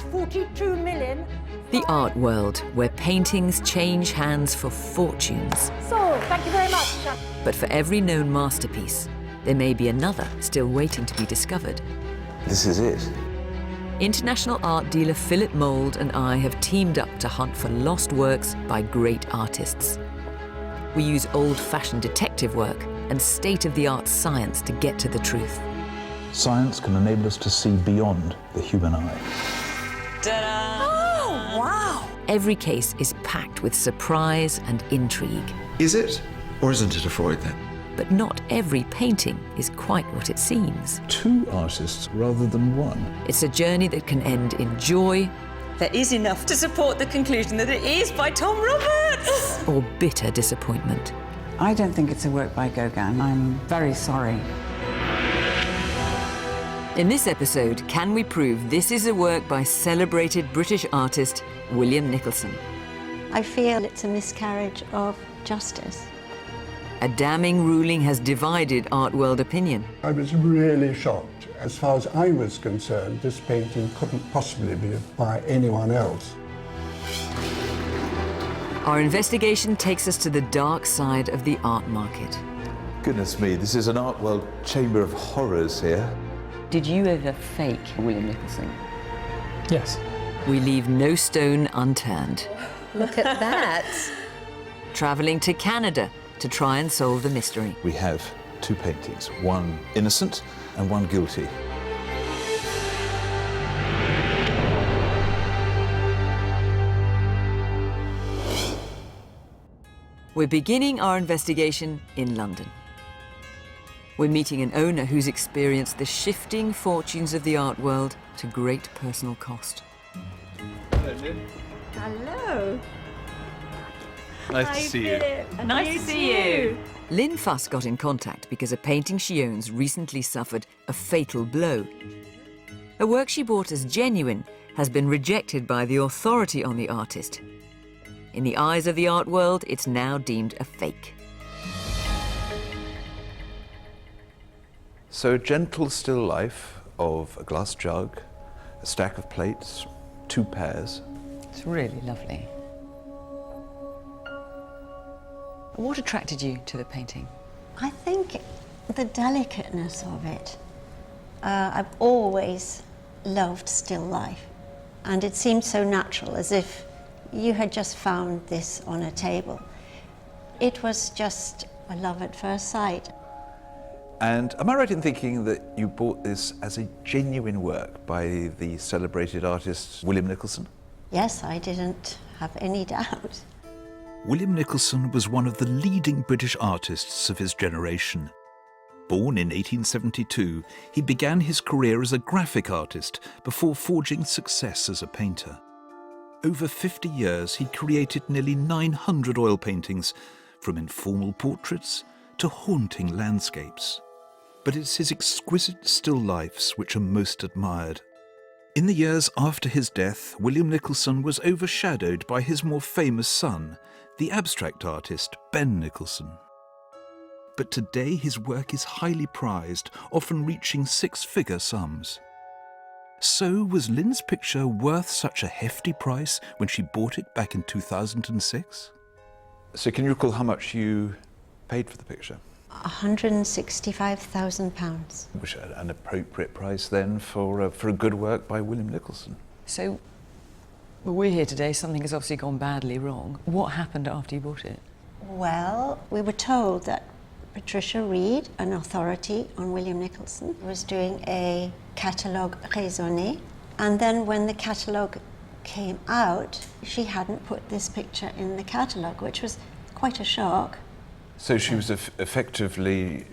42 million. The art world, where paintings change hands for fortunes. So, thank you very much. But for every known masterpiece, there may be another still waiting to be discovered. This is it. International art dealer Philip Mould and I have teamed up to hunt for lost works by great artists. We use old-fashioned detective work and state-of-the-art science to get to the truth. Science can enable us to see beyond the human eye. Ta-da! Oh, wow! Every case is packed with surprise and intrigue. Is it, or isn't it a Freud then? But not every painting is quite what it seems. 2 artists rather than 1. It's a journey that can end in joy. There is enough to support the conclusion that it is by Tom Roberts! Or bitter disappointment. I don't think it's a work by Gauguin. I'm very sorry. In this episode, can we prove this is a work by celebrated British artist William Nicholson? I feel it's a miscarriage of justice. A damning ruling has divided art world opinion. I was really shocked. As far as I was concerned, this painting couldn't possibly be by anyone else. Our investigation takes us to the dark side of the art market. Goodness me, this is an art world chamber of horrors here. Did you ever fake William Nicholson? Yes. We leave no stone unturned. Look at that. Travelling to Canada to try and solve the mystery. We have 2 paintings, one innocent and one guilty. We're beginning our investigation in London. We're meeting an owner who's experienced the shifting fortunes of the art world to great personal cost. Hello, Lynn. Hello. Nice to see you. Nice to see you. Lynn Fuss got in contact because a painting she owns recently suffered a fatal blow. A work she bought as genuine has been rejected by the authority on the artist. In the eyes of the art world, it's now deemed a fake. So a gentle still life of a glass jug, a stack of plates, 2 pears. It's really lovely. What attracted you to the painting? I think the delicateness of it. I've always loved still life, and it seemed so natural, as if you had just found this on a table. It was just a love at first sight. And am I right in thinking that you bought this as a genuine work by the celebrated artist William Nicholson? Yes, I didn't have any doubt. William Nicholson was one of the leading British artists of his generation. Born in 1872, he began his career as a graphic artist before forging success as a painter. Over 50 years, he created nearly 900 oil paintings, from informal portraits to haunting landscapes. But it's his exquisite still lifes which are most admired. In the years after his death, William Nicholson was overshadowed by his more famous son, the abstract artist Ben Nicholson. But today his work is highly prized, often reaching 6-figure sums. So was Lynn's picture worth such a hefty price when she bought it back in 2006? So can you recall how much you paid for the picture? £165,000. Which is an appropriate price then for a good work by William Nicholson. So, well, we're here today, something has obviously gone badly wrong. What happened after you bought it? Well, we were told that Patricia Reed, an authority on William Nicholson, was doing a catalogue raisonnee. And then when the catalogue came out, she hadn't put this picture in the catalogue, which was quite a shock. So she was effectively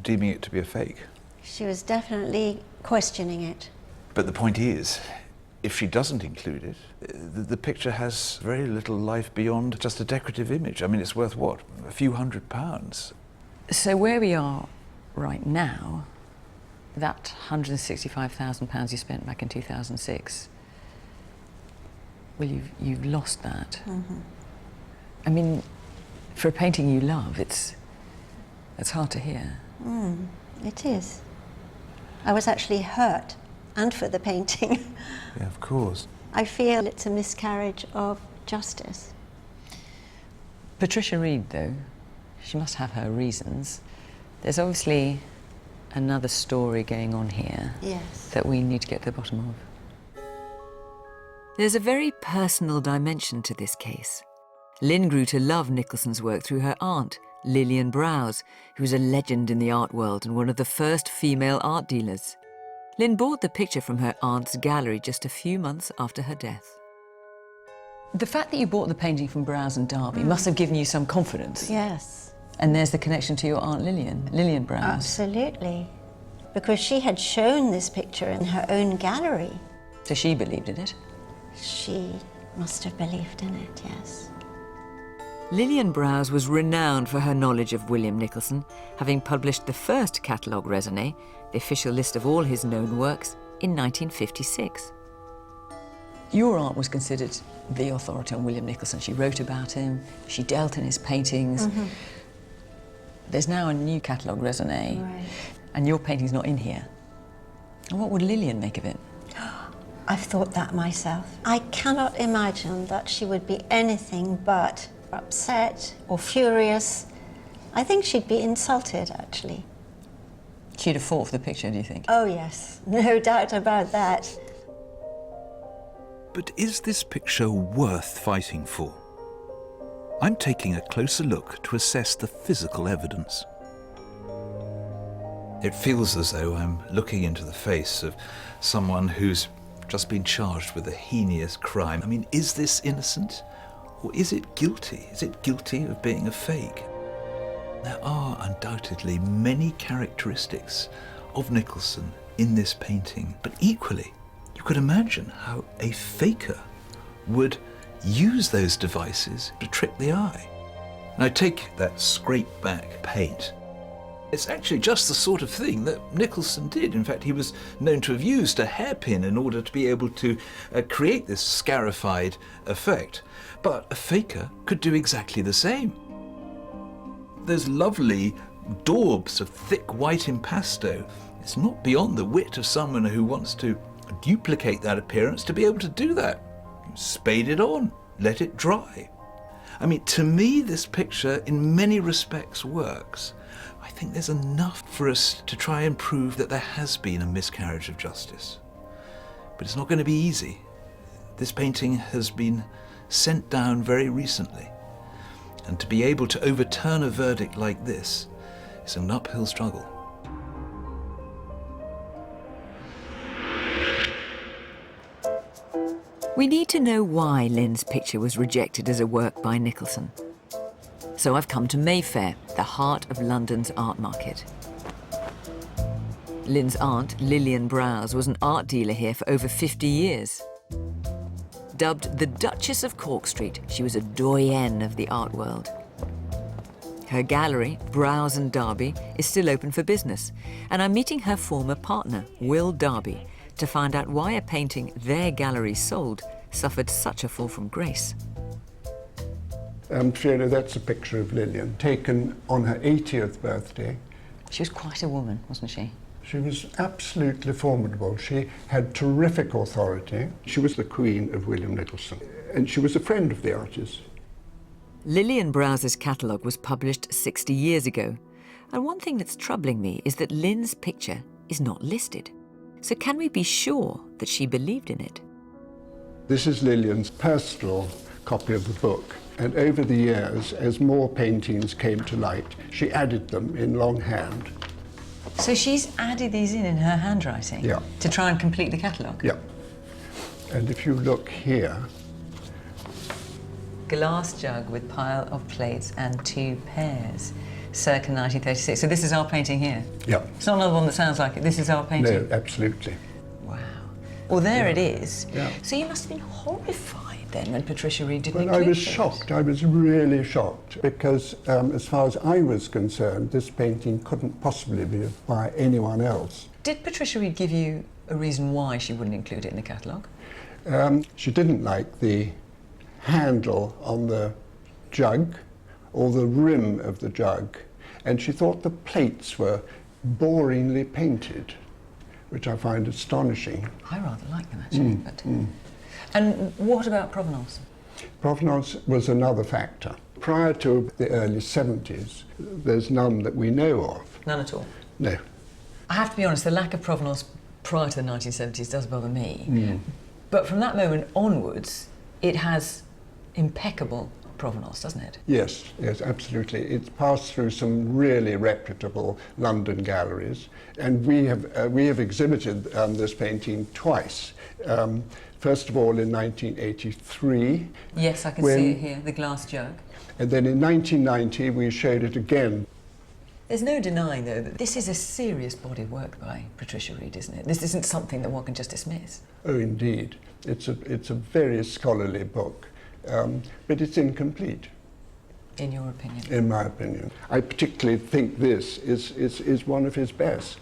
deeming it to be a fake? She was definitely questioning it. But the point is, if she doesn't include it, the picture has very little life beyond just a decorative image. I mean, it's worth what? A few £100s. So where we are right now, that £165,000 you spent back in 2006, well, you've lost that. Mm-hmm. I mean, for a painting you love, it's hard to hear. It is. I was actually hurt and for the painting. Yeah, of course. I feel it's a miscarriage of justice. Patricia Reed, though, she must have her reasons. There's obviously another story going on here Yes. that we need to get to the bottom of. There's a very personal dimension to this case. Lynn grew to love Nicholson's work through her aunt, Lillian Browse, who's a legend in the art world and one of the first female art dealers. Lynn bought the picture from her aunt's gallery just a few months after her death. The fact that you bought the painting from Browse and Derby must have given you some confidence. Yes. And there's the connection to your Aunt Lillian Browse. Absolutely. Because she had shown this picture in her own gallery. So she believed in it? She must have believed in it, yes. Lillian Browse was renowned for her knowledge of William Nicholson, having published the first catalogue raisonnee, the official list of all his known works, in 1956. Your aunt was considered the authority on William Nicholson. She wrote about him, she dealt in his paintings. There's now a new catalogue raisonnee, Right. and your painting's not in here. And what would Lillian make of it? I've thought that myself. I cannot imagine that she would be anything but upset or furious. I think she'd be insulted, actually. She'd have fought for the picture, do you think? Oh, yes, no doubt about that. But is this picture worth fighting for? I'm taking a closer look to assess the physical evidence. It feels as though I'm looking into the face of someone who's just been charged with a heinous crime. I mean, is this innocent? Or is it guilty? Is it guilty of being a fake? There are undoubtedly many characteristics of Nicholson in this painting, but equally, you could imagine how a faker would use those devices to trick the eye. Now take that scraped back paint. It's actually just the sort of thing that Nicholson did. In fact, he was known to have used a hairpin in order to be able to create this scarified effect. But a faker could do exactly the same. Those lovely daubs of thick white impasto, it's not beyond the wit of someone who wants to duplicate that appearance to be able to do that. Spade it on, let it dry. I mean, to me, this picture in many respects works. I think there's enough for us to try and prove that there has been a miscarriage of justice. But it's not going to be easy. This painting has been sent down very recently. And to be able to overturn a verdict like this is an uphill struggle. We need to know why Lynn's picture was rejected as a work by Nicholson. So I've come to Mayfair, the heart of London's art market. Lynn's aunt, Lillian Browse, was an art dealer here for over 50 years. Dubbed the Duchess of Cork Street, she was a doyenne of the art world. Her gallery, Browse and Derby, is still open for business, and I'm meeting her former partner, Will Derby, to find out why a painting their gallery sold suffered such a fall from grace. Fiona, that's a picture of Lillian, taken on her 80th birthday. She was quite a woman, wasn't she? She was absolutely formidable. She had terrific authority. She was the queen of William Nicholson, and she was a friend of the artist. Lillian Browse's catalogue was published 60 years ago, and one thing that's troubling me is that Lynn's picture is not listed. So can we be sure that she believed in it? This is Lillian's personal copy of the book, and over the years, as more paintings came to light, she added them in longhand. So she's added these in her handwriting? Yeah. To try and complete the catalogue? Yeah. And if you look here... Glass jug with pile of plates and 2 pears, circa 1936. So this is our painting here? Yeah. It's not another one that sounds like it. This is our painting? No, absolutely. Wow. Well, there it is. Yeah. So you must have been horrified then when Patricia Reed didn't Well, I include was those. shocked. I was really shocked because, as far as I was concerned, this painting couldn't possibly be by anyone else. Did Patricia Reed give you a reason why she wouldn't include it in the catalogue? She didn't like the handle on the jug or the rim of the jug, and she thought the plates were boringly painted. which I find astonishing. I rather like them actually. And what about provenance? Provenance was another factor. Prior to the early 70s, there's none that we know of. None at all? No. I have to be honest, the lack of provenance prior to the 1970s does bother me. But from that moment onwards, it has impeccable provenance, doesn't it? Yes, yes, absolutely. It's passed through some really reputable London galleries, and we have exhibited this painting twice. First of all in 1983. Yes, I can see it here, the glass jug. And then in 1990 we showed it again. There's no denying, though, that this is a serious body of work by Patricia Reed, isn't it? This isn't something that one can just dismiss. Oh, indeed. It's a very scholarly book, but it's incomplete. In your opinion? In my opinion. I particularly think this is one of his best.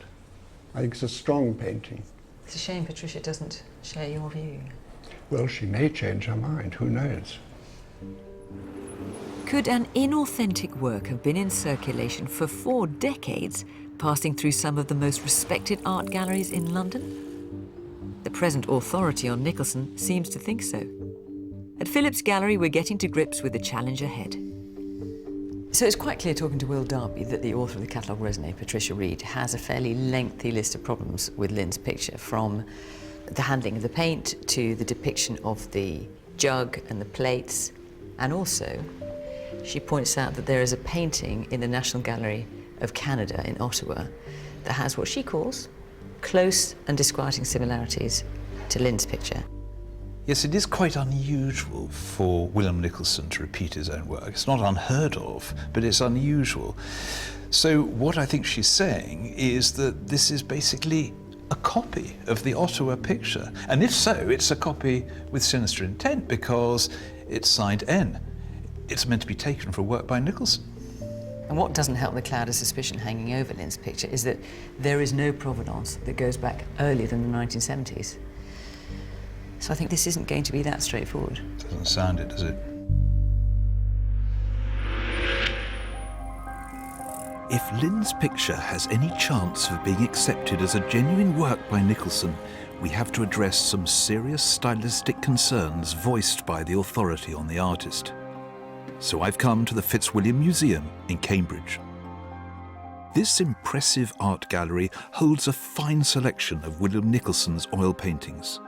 I think it's a strong painting. It's a shame Patricia doesn't share your view. Well, she may change her mind, who knows? Could an inauthentic work have been in circulation for 4 decades, passing through some of the most respected art galleries in London? The present authority on Nicholson seems to think so. At Philip's Gallery, we're getting to grips with the challenge ahead. So it's quite clear, talking to Will Darby, that the author of the catalogue raisonnee, Patricia Reed, has a fairly lengthy list of problems with Lynn's picture, from the handling of the paint to the depiction of the jug and the plates. And also, she points out that there is a painting in the National Gallery of Canada in Ottawa that has what she calls close and disquieting similarities to Lynn's picture. Yes, it is quite unusual for William Nicholson to repeat his own work. It's not unheard of, but it's unusual. So what I think she's saying is that this is basically a copy of the Ottawa picture. And if so, it's a copy with sinister intent because it's signed N. It's meant to be taken for work by Nicholson. And what doesn't help the cloud of suspicion hanging over Lynn's picture is that there is no provenance that goes back earlier than the 1970s. So I think this isn't going to be that straightforward. Doesn't sound it, does it? If Lynn's picture has any chance of being accepted as a genuine work by Nicholson, we have to address some serious stylistic concerns voiced by the authority on the artist. So I've come to the Fitzwilliam Museum in Cambridge. This impressive art gallery holds a fine selection of William Nicholson's oil paintings.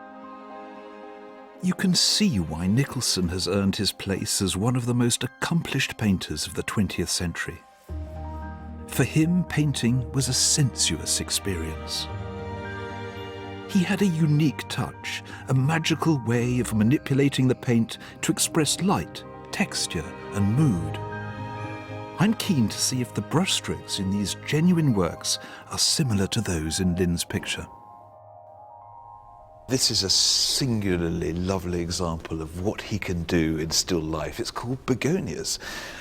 You can see why Nicholson has earned his place as one of the most accomplished painters of the 20th century. For him, painting was a sensuous experience. He had a unique touch, a magical way of manipulating the paint to express light, texture, and mood. I'm keen to see if the brushstrokes in these genuine works are similar to those in Lynn's picture. This is a singularly lovely example of what he can do in still life. It's called Begonias.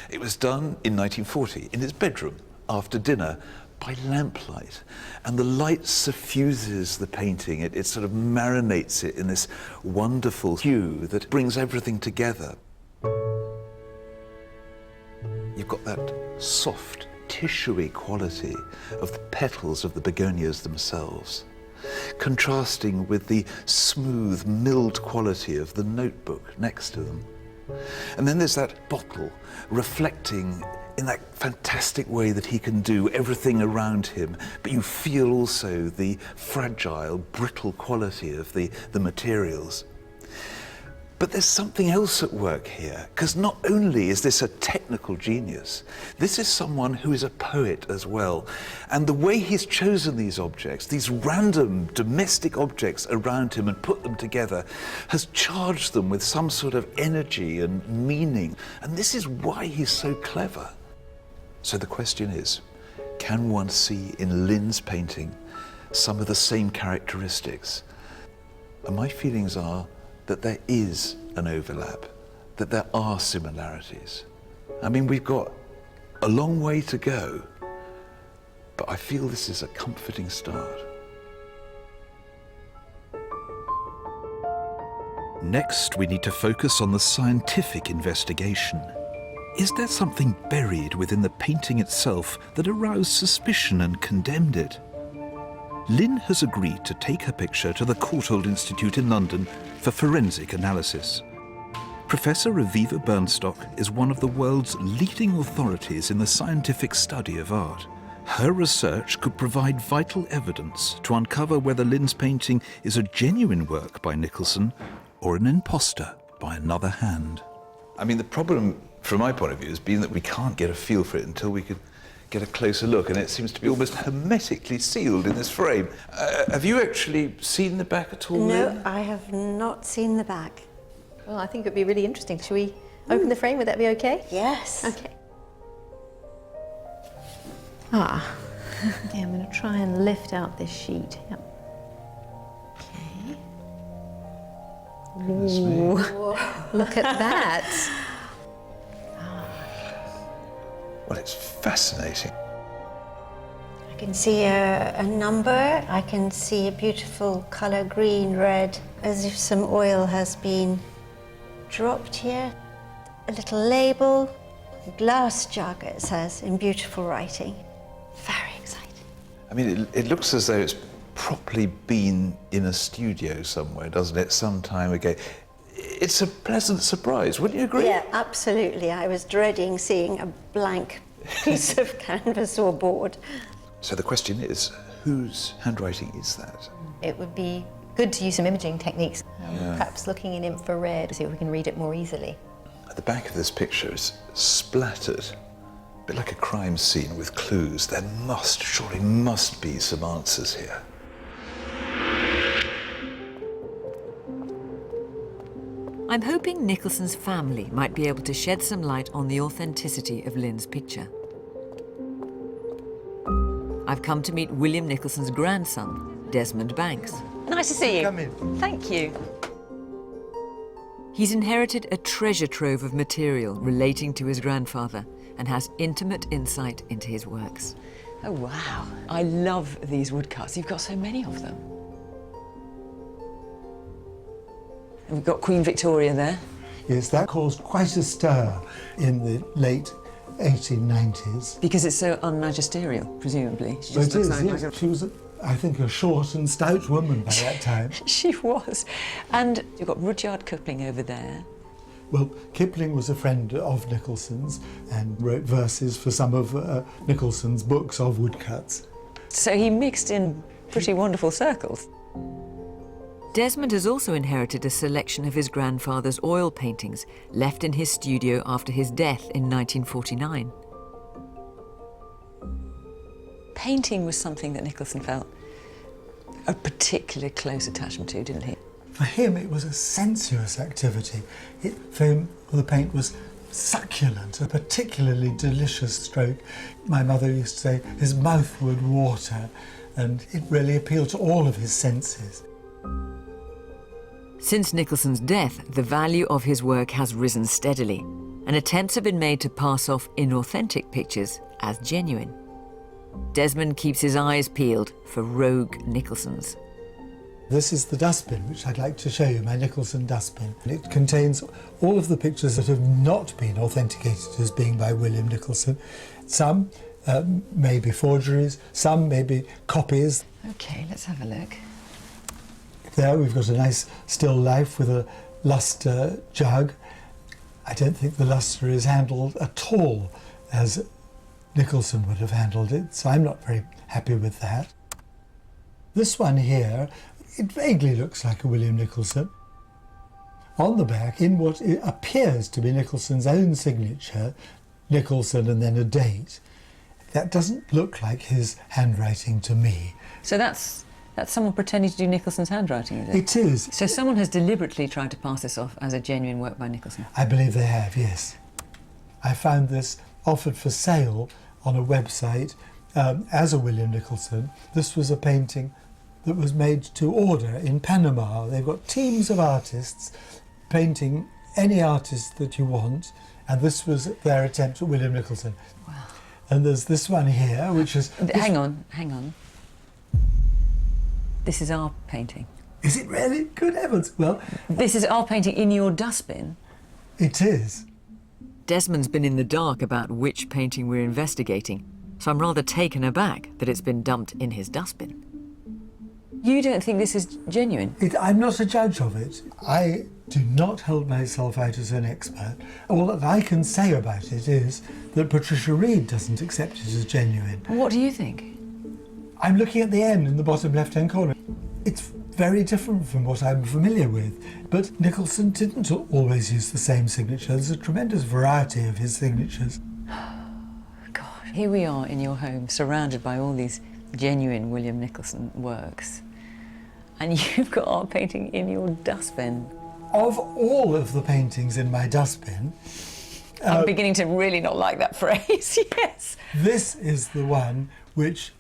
It was done in 1940 in his bedroom after dinner by lamplight. And the light suffuses the painting. It sort of marinates it in this wonderful hue that brings everything together. You've got that soft, tissuey quality of the petals of the begonias themselves, contrasting with the smooth, milled quality of the notebook next to them. And then there's that bottle reflecting in that fantastic way that he can do everything around him, but you feel also the fragile, brittle quality of the materials. But there's something else at work here, because not only is this a technical genius, this is someone who is a poet as well. And the way he's chosen these objects, these random domestic objects around him and put them together, has charged them with some sort of energy and meaning. And this is why he's so clever. So the question is, can one see in Lynn's painting some of the same characteristics? And my feelings are that there is an overlap, that there are similarities. I mean, we've got a long way to go, but I feel this is a comforting start. Next, we need to focus on the scientific investigation. Is there something buried within the painting itself that aroused suspicion and condemned it? Lynn has agreed to take her picture to the Courtauld Institute in London for forensic analysis. Professor Aviva Bernstock is one of the world's leading authorities in the scientific study of art. Her research could provide vital evidence to uncover whether Lynn's painting is a genuine work by Nicholson or an imposter by another hand. I mean, the problem, from my point of view, has been that we can't get a feel for it until we could get a closer look, and it seems to be almost hermetically sealed in this frame. Have you actually seen the back at all? No, Lynn? I have not seen the back. Well, I think it would be really interesting. Shall we open the frame? Would that be okay? Yes. Okay. Ah. Okay, I'm going to try and lift out this sheet. Yep. Okay. Ooh. Look at that. Well, it's fascinating. I can see a number. I can see a beautiful colour, green, red, as if some oil has been dropped here. A little label, a glass jug, it says, in beautiful writing. Very exciting. I mean, it looks as though it's properly been in a studio somewhere, doesn't it, some time ago. It's a pleasant surprise, wouldn't you agree? Yeah, absolutely. I was dreading seeing a blank piece of canvas or board. So the question is, whose handwriting is that? It would be good to use some imaging techniques, perhaps looking in infrared to see if we can read it more easily. At the back of this picture is splattered, a bit like a crime scene with clues. There surely must be some answers here. I'm hoping Nicholson's family might be able to shed some light on the authenticity of Lynn's picture. I've come to meet William Nicholson's grandson, Desmond Banks. Nice to see you. Come in. Thank you. He's inherited a treasure trove of material relating to his grandfather and has intimate insight into his works. Oh, wow. I love these woodcuts. You've got so many of them. And we've got Queen Victoria there. Yes, that caused quite a stir in the late 1890s. Because it's so unmagisterial, presumably. She But just it looks is, like yes. She was, I think, a short and stout woman by that time. She was. And you've got Rudyard Kipling over there. Well, Kipling was a friend of Nicholson's and wrote verses for some of Nicholson's books of woodcuts. So he mixed in pretty wonderful circles. Desmond has also inherited a selection of his grandfather's oil paintings left in his studio after his death in 1949. Painting was something that Nicholson felt a particular close attachment to, didn't he? For him, it was a sensuous activity. For him, the paint was succulent, a particularly delicious stroke. My mother used to say his mouth would water, and it really appealed to all of his senses. Since Nicholson's death, the value of his work has risen steadily, and attempts have been made to pass off inauthentic pictures as genuine. Desmond keeps his eyes peeled for rogue Nicholsons. This is the dustbin, which I'd like to show you, my Nicholson dustbin. It contains all of the pictures that have not been authenticated as being by William Nicholson. Some may be forgeries, some may be copies. OK, let's have a look. There we've got a nice still life with a lustre jug. I don't think the lustre is handled at all as Nicholson would have handled it, so I'm not very happy with that. This one here, it vaguely looks like a William Nicholson. On the back, in what appears to be Nicholson's own signature, Nicholson and then a date. That doesn't look like his handwriting to me. So that's someone pretending to do Nicholson's handwriting, is it? It is. So someone has deliberately tried to pass this off as a genuine work by Nicholson? I believe they have, yes. I found this offered for sale on a website as a William Nicholson. This was a painting that was made to order in Panama. They've got teams of artists painting any artist that you want, and this was their attempt at William Nicholson. Wow. And there's this one here, which is... Hang on. This is our painting. Is it really? Good heavens. Well... This is our painting in your dustbin? It is. Desmond's been in the dark about which painting we're investigating, so I'm rather taken aback that it's been dumped in his dustbin. You don't think this is genuine? I'm not a judge of it. I do not hold myself out as an expert. All that I can say about it is that Patricia Reed doesn't accept it as genuine. What do you think? I'm looking at the N in the bottom left-hand corner. It's very different from what I'm familiar with, but Nicholson didn't always use the same signature. There's a tremendous variety of his signatures. God, here we are in your home, surrounded by all these genuine William Nicholson works, and you've got art painting in your dustbin. Of all of the paintings in my dustbin... I'm beginning to really not like that phrase, yes. This is the one which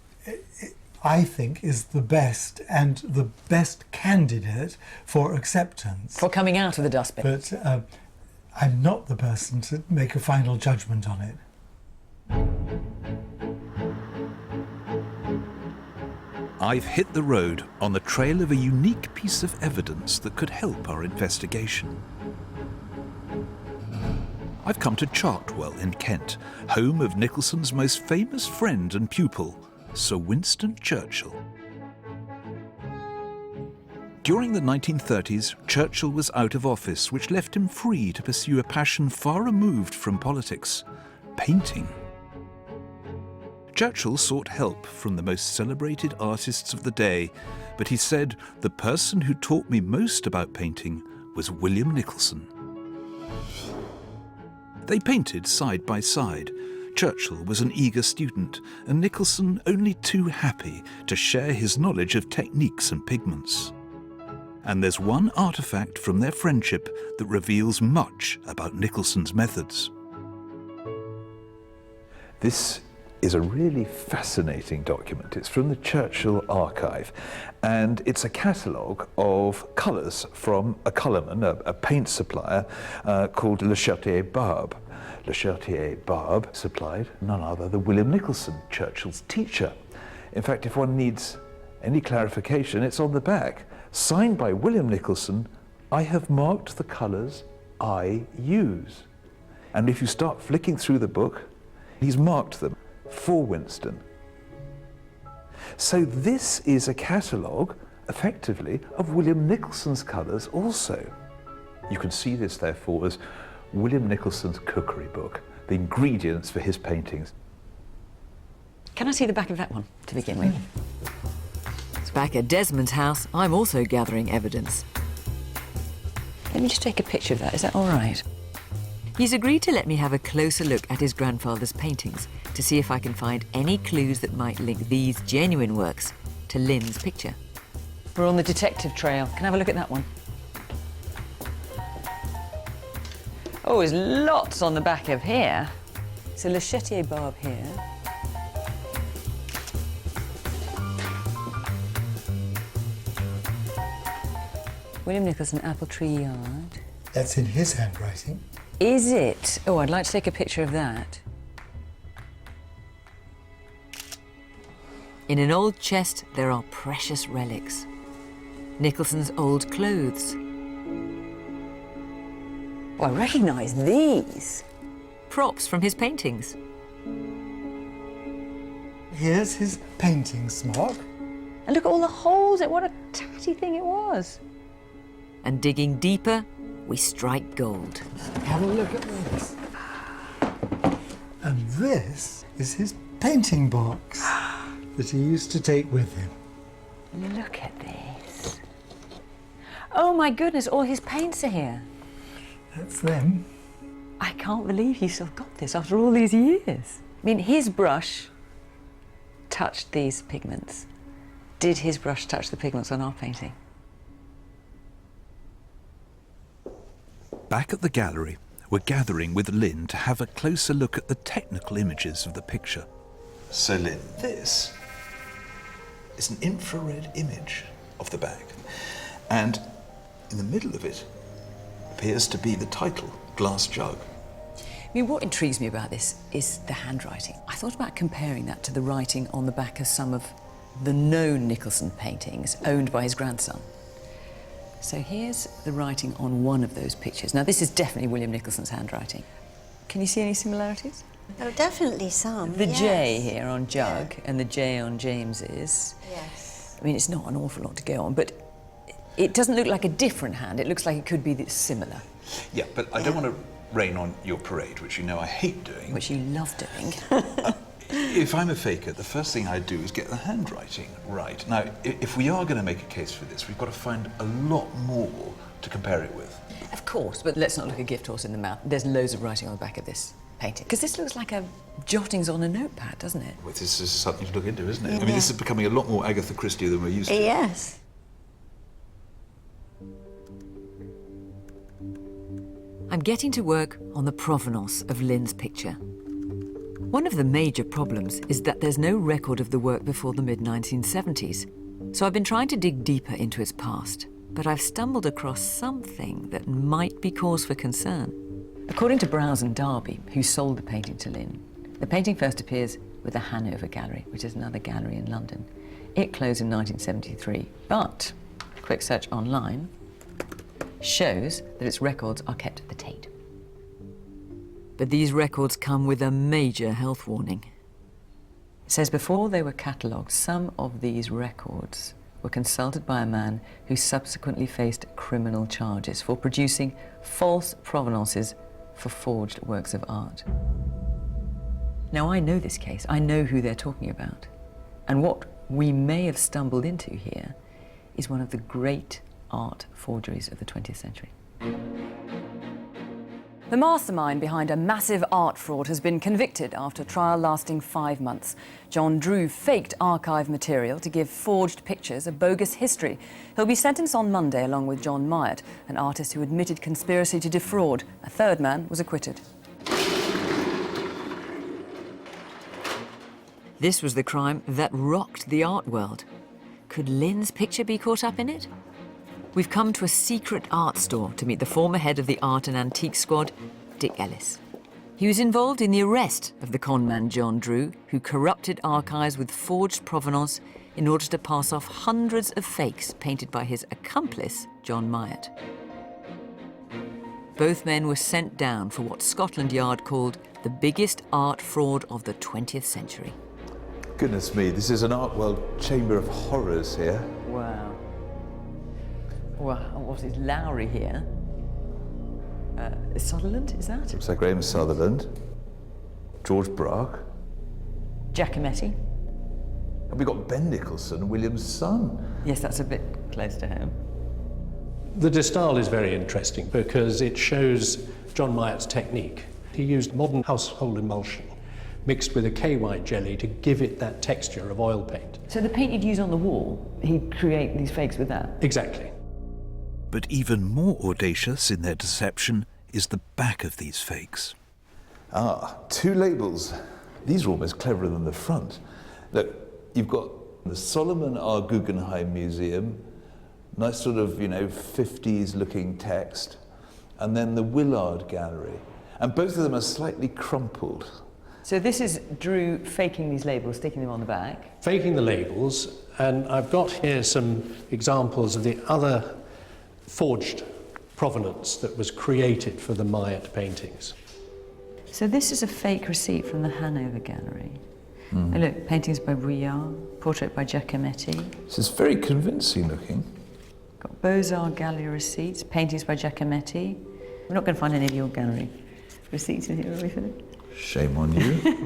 I think is the best and the best candidate for acceptance. For coming out of the dustbin. But I'm not the person to make a final judgment on it. I've hit the road on the trail of a unique piece of evidence that could help our investigation. I've come to Chartwell in Kent, home of Nicholson's most famous friend and pupil, Sir Winston Churchill. During the 1930s, Churchill was out of office, which left him free to pursue a passion far removed from politics: painting. Churchill sought help from the most celebrated artists of the day, but he said the person who taught me most about painting was William Nicholson. They painted side by side. Churchill was an eager student, and Nicholson only too happy to share his knowledge of techniques and pigments. And there's one artifact from their friendship that reveals much about Nicholson's methods. This is a really fascinating document. It's from the Churchill archive, and it's a catalogue of colours from a colourman, a paint supplier called Le Chartier Barbe. Le Chartier Barbe supplied none other than William Nicholson, Churchill's teacher. In fact, if one needs any clarification, it's on the back. Signed by William Nicholson, I have marked the colours I use. And if you start flicking through the book, he's marked them for Winston. So this is a catalogue, effectively, of William Nicholson's colours also. You can see this, therefore, as William Nicholson's cookery book, the ingredients for his paintings. Can I see the back of that one, to begin with? Back at Desmond's house, I'm also gathering evidence. Let me just take a picture of that, is that all right? He's agreed to let me have a closer look at his grandfather's paintings to see if I can find any clues that might link these genuine works to Lynn's picture. We're on the detective trail. Can I have a look at that one? Oh, there's lots on the back of here. So Le Chartier Barbe here. William Nicholson, Apple Tree Yard. That's in his handwriting. Is it? Oh, I'd like to take a picture of that. In an old chest, there are precious relics. Nicholson's old clothes. Oh, I recognise these. Props from his paintings. Here's his painting smock. And look at all the holes. What a tatty thing it was. And digging deeper, we strike gold. Have a look at this. And this is his painting box that he used to take with him. Look at this. Oh my goodness, all his paints are here. That's them. I can't believe you still got this after all these years. I mean, his brush touched these pigments. Did his brush touch the pigments on our painting? Back at the gallery, we're gathering with Lynn to have a closer look at the technical images of the picture. So Lynn, this is an infrared image of the back, and in the middle of it appears to be the title, Glass Jug. I mean, what intrigues me about this is the handwriting. I thought about comparing that to the writing on the back of some of the known Nicholson paintings owned by his grandson. So here's the writing on one of those pictures. Now, this is definitely William Nicholson's handwriting. Can you see any similarities? Oh, definitely some. The yes. J here on Jug and the J on James's. Yes. I mean, it's not an awful lot to go on, but it doesn't look like a different hand. It looks like it could be similar. Yeah, but I don't want to rain on your parade, which you know I hate doing. Which you love doing. If I'm a faker, the first thing I do is get the handwriting right. Now, if we are going to make a case for this, we've got to find a lot more to compare it with. Of course, but let's not look a gift horse in the mouth. There's loads of writing on the back of this painting. Because this looks like a jottings on a notepad, doesn't it? Well, this is something to look into, isn't it? Yeah. I mean, this is becoming a lot more Agatha Christie than we're used to. Yes. I'm getting to work on the provenance of Lynn's picture. One of the major problems is that there's no record of the work before the mid-1970s. So I've been trying to dig deeper into its past, but I've stumbled across something that might be cause for concern. According to Browse and Darby, who sold the painting to Lynn, the painting first appears with the Hanover Gallery, which is another gallery in London. It closed in 1973, but a quick search online shows that its records are kept at the Tate. But these records come with a major health warning. It says before they were catalogued, some of these records were consulted by a man who subsequently faced criminal charges for producing false provenances for forged works of art. Now, I know this case. I know who they're talking about. And what we may have stumbled into here is one of the great art forgeries of the 20th century. The mastermind behind a massive art fraud has been convicted after a trial lasting 5 months. John Drew faked archive material to give forged pictures a bogus history. He'll be sentenced on Monday along with John Myatt, an artist who admitted conspiracy to defraud. A third man was acquitted. This was the crime that rocked the art world. Could Lynn's picture be caught up in it? We've come to a secret art store to meet the former head of the Art and Antique Squad, Dick Ellis. He was involved in the arrest of the conman John Drew, who corrupted archives with forged provenance in order to pass off hundreds of fakes painted by his accomplice, John Myatt. Both men were sent down for what Scotland Yard called the biggest art fraud of the 20th century. Goodness me, this is an art world chamber of horrors here. Wow. Well, what is Lowry here? Sutherland, is that? Looks like Graham Sutherland, George Braque. Giacometti. And we've got Ben Nicholson, William's son. Yes, that's a bit close to home. The de Stael is very interesting because it shows John Myatt's technique. He used modern household emulsion mixed with a KY jelly to give it that texture of oil paint. So the paint you'd use on the wall, he'd create these fakes with that? Exactly. But even more audacious in their deception is the back of these fakes. Ah, 2 labels. These are almost cleverer than the front. Look, you've got the Solomon R. Guggenheim Museum, nice sort of, 50s looking text, and then the Willard Gallery. And both of them are slightly crumpled. So this is Drew faking these labels, sticking them on the back? Faking the labels, and I've got here some examples of the other forged provenance that was created for the Myatt paintings. So this is a fake receipt from the Hanover Gallery. And look, paintings by Vuillard, portrait by Giacometti. This is very convincing looking. Got Beaux-Arts Gallery receipts, paintings by Giacometti. We're not going to find any of your gallery receipts in here, are we, Philip? Shame on you.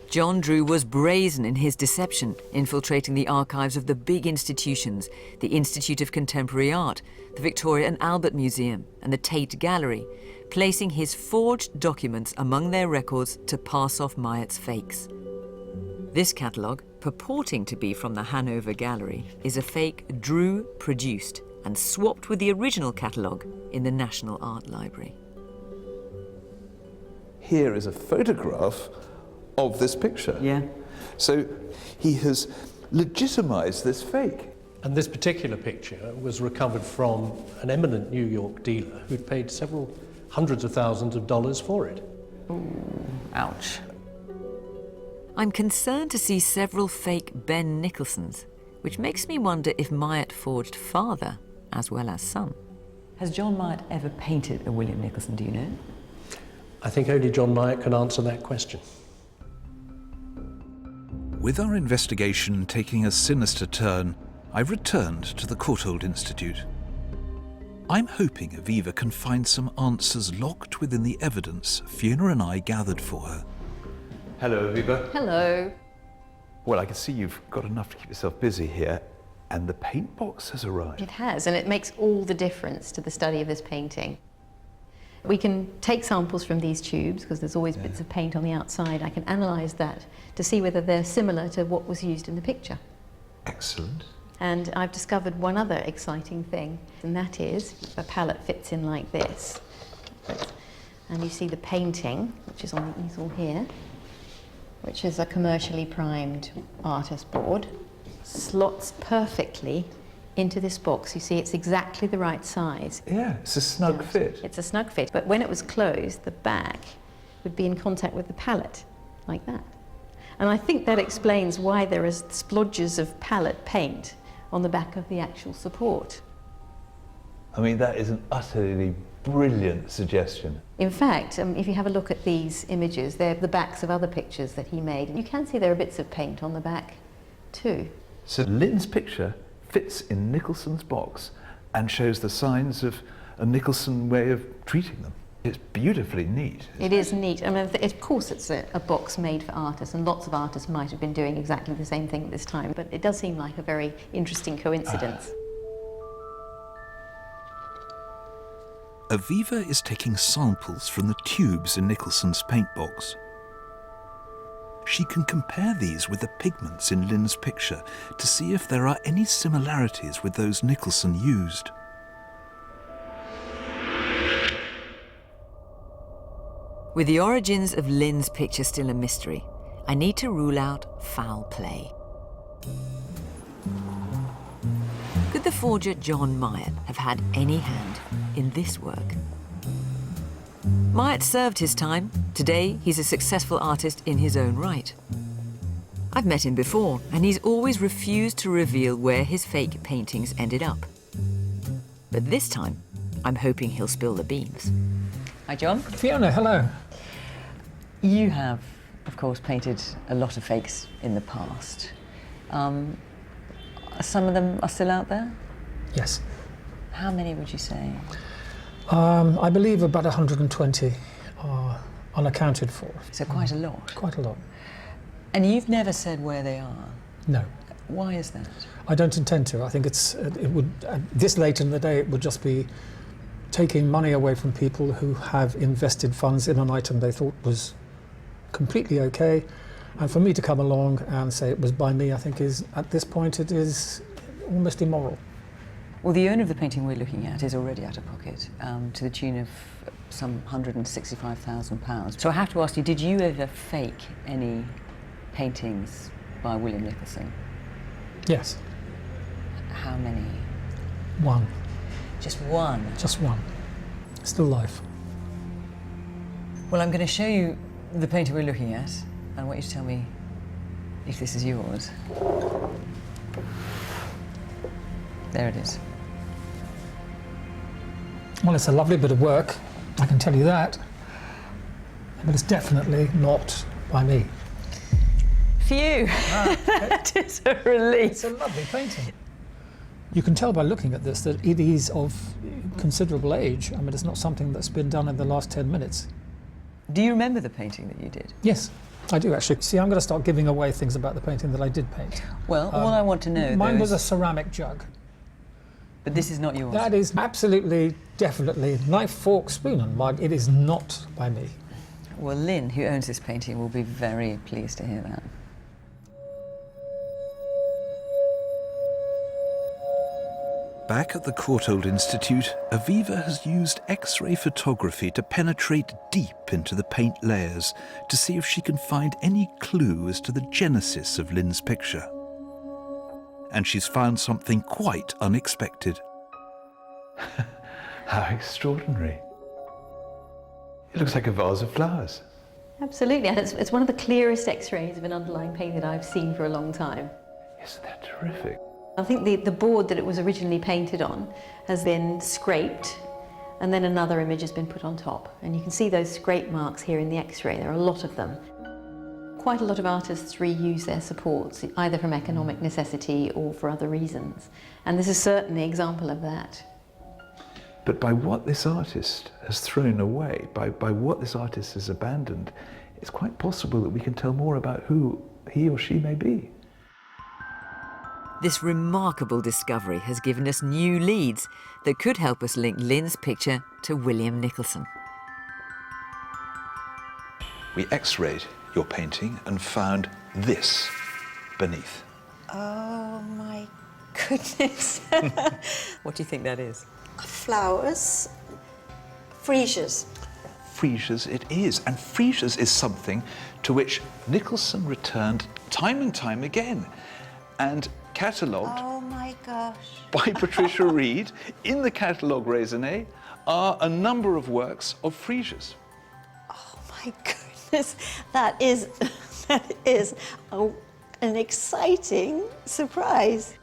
John Drew was brazen in his deception, infiltrating the archives of the big institutions, the Institute of Contemporary Art, the Victoria and Albert Museum, and the Tate Gallery, placing his forged documents among their records to pass off Myatt's fakes. This catalogue, purporting to be from the Hanover Gallery, is a fake Drew produced and swapped with the original catalogue in the National Art Library. Here is a photograph of this picture. Yeah. So he has legitimized this fake. And this particular picture was recovered from an eminent New York dealer who'd paid several hundreds of thousands of dollars for it. Ooh, ouch. I'm concerned to see several fake Ben Nicholsons, which makes me wonder if Myatt forged father as well as son. Has John Myatt ever painted a William Nicholson, do you know? I think only John Myatt can answer that question. With our investigation taking a sinister turn, I returned to the Courtauld Institute. I'm hoping Aviva can find some answers locked within the evidence Fiona and I gathered for her. Hello, Aviva. Hello. Well, I can see you've got enough to keep yourself busy here, and the paint box has arrived. It has, and it makes all the difference to the study of this painting. We can take samples from these tubes, because there's always bits of paint on the outside. I can analyse that to see whether they're similar to what was used in the picture. Excellent. And I've discovered one other exciting thing, and that is a palette fits in like this. And you see the painting, which is on the easel here, which is a commercially primed artist board, slots perfectly into this box. You see, it's exactly the right size. Yeah, it's a snug fit. It's a snug fit, but when it was closed, the back would be in contact with the palette, like that. And I think that explains why there are splodges of palette paint on the back of the actual support. I mean, that is an utterly brilliant suggestion. In fact, if you have a look at these images, they're the backs of other pictures that he made. You can see there are bits of paint on the back too. So Lynn's picture fits in Nicholson's box and shows the signs of a Nicholson way of treating them. It's beautifully neat. It is neat. I mean, of course it's a box made for artists, and lots of artists might have been doing exactly the same thing at this time, but it does seem like a very interesting coincidence. Aviva is taking samples from the tubes in Nicholson's paint box. She can compare these with the pigments in Lynn's picture to see if there are any similarities with those Nicholson used. With the origins of Lynn's picture still a mystery, I need to rule out foul play. Could the forger John Myatt have had any hand in this work? Myatt served his time. Today, he's a successful artist in his own right. I've met him before, and he's always refused to reveal where his fake paintings ended up. But this time, I'm hoping he'll spill the beans. Hi, John. Fiona, hello. You have, of course, painted a lot of fakes in the past. Some of them are still out there? Yes. How many would you say? I believe about 120 are unaccounted for. So quite a lot. Quite a lot. And you've never said where they are? No. Why is that? I don't intend to. I think it would, this late in the day, it would just be taking money away from people who have invested funds in an item they thought was completely okay. And for me to come along and say it was by me, I think is, at this point, it is almost immoral. Well, the owner of the painting we're looking at is already out of pocket, to the tune of some £165,000. So I have to ask you, did you ever fake any paintings by William Nicholson? Yes. How many? One. Just one? Just one. Still life. Well, I'm going to show you the painting we're looking at. I want you to tell me if this is yours. There it is. Well, it's a lovely bit of work, I can tell you that. But it's definitely not by me. Phew! That is a relief. It's a lovely painting. You can tell by looking at this that it is of considerable age. I mean, it's not something that's been done in the last 10 minutes. Do you remember the painting that you did? Yes, I do actually. See, I'm going to start giving away things about the painting that I did paint. Well, all I want to know, mine was a ceramic jug. But this is not yours? That is absolutely, definitely, knife, fork, spoon and mug. It is not by me. Well, Lynn, who owns this painting, will be very pleased to hear that. Back at the Courtauld Institute, Aviva has used X-ray photography to penetrate deep into the paint layers to see if she can find any clue as to the genesis of Lynn's picture. And she's found something quite unexpected. How extraordinary. It looks like a vase of flowers. Absolutely, and it's one of the clearest X-rays of an underlying painting that I've seen for a long time. Isn't that terrific? I think the board that it was originally painted on has been scraped, and then another image has been put on top. And you can see those scrape marks here in the X-ray. There are a lot of them. quite a lot of artists reuse their supports, either from economic necessity or for other reasons. And this is certainly an example of that. But by what this artist has thrown away, by what this artist has abandoned, it's quite possible that we can tell more about who he or she may be. This remarkable discovery has given us new leads that could help us link Lynn's picture to William Nicholson. We x-rayed your painting and found this beneath. Oh my goodness. What do you think that is? Flowers, freesias. Freesias it is, and freesias is something to which Nicholson returned time and time again, and catalogued Oh my gosh. by Patricia Reed in the catalogue raisonnee are a number of works of freesias. Oh my goodness. That is an exciting surprise.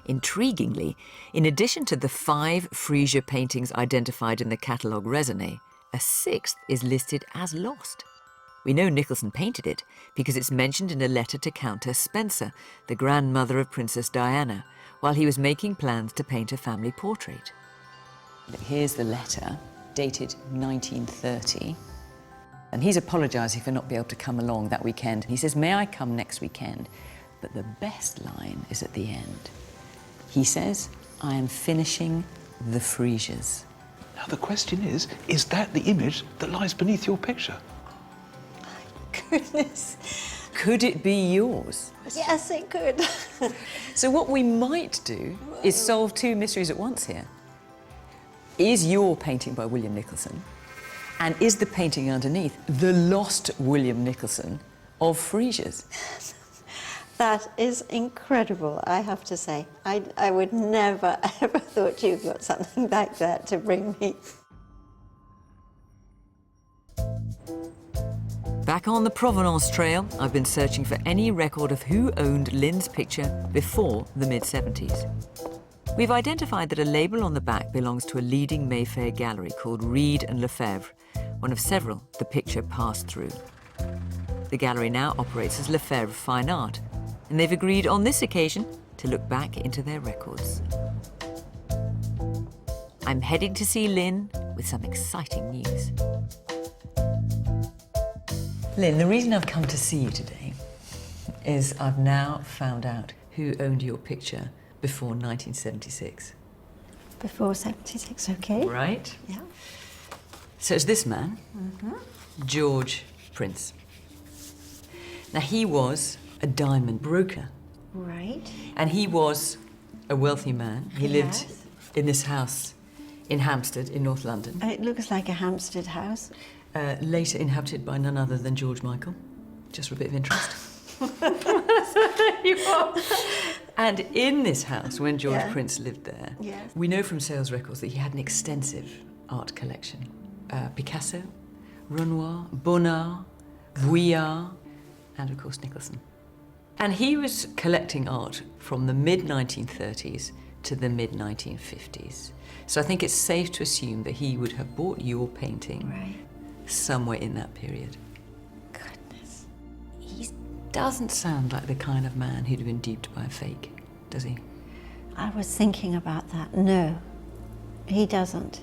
Intriguingly, in addition to the 5 freesia paintings identified in the catalogue raisonnee, a 6th is listed as lost. We know Nicholson painted it because it's mentioned in a letter to Countess Spencer, the grandmother of Princess Diana, while he was making plans to paint a family portrait. Here's the letter, dated 1930. And he's apologising for not being able to come along that weekend. He says, "May I come next weekend?" But the best line is at the end. He says, "I am finishing the freesias." Now the question is that the image that lies beneath your picture? Goodness. Could it be yours? Yes, it could. So what we might do is solve 2 mysteries at once here. Is your painting by William Nicholson? And is the painting underneath the lost William Nicholson of freesias? That is incredible, I have to say. I would never, ever thought you'd got something like that to bring me. Back on the provenance trail, I've been searching for any record of who owned Lynn's picture before the mid-70s. We've identified that a label on the back belongs to a leading Mayfair gallery called Reed and Lefebvre, one of several the picture passed through. The gallery now operates as Lefebvre Fine Art, and they've agreed on this occasion to look back into their records. I'm heading to see Lynn with some exciting news. Lynn, the reason I've come to see you today is I've now found out who owned your picture before 1976. Before 76, okay. Right? Yeah. So it's this man, George Prince. Now, he was a diamond broker. Right. And he was a wealthy man. He lived in this house in Hampstead in North London. It looks like a Hampstead house. Later inhabited by none other than George Michael, just for a bit of interest. And in this house, when George Prince lived there, we know from sales records that he had an extensive art collection. Picasso, Renoir, Bonnard, Vuillard, and of course Nicholson. And he was collecting art from the mid-1930s to the mid-1950s. So I think it's safe to assume that he would have bought your painting somewhere in that period. Goodness. He doesn't sound like the kind of man who'd have been duped by a fake, does he? I was thinking about that. No, he doesn't.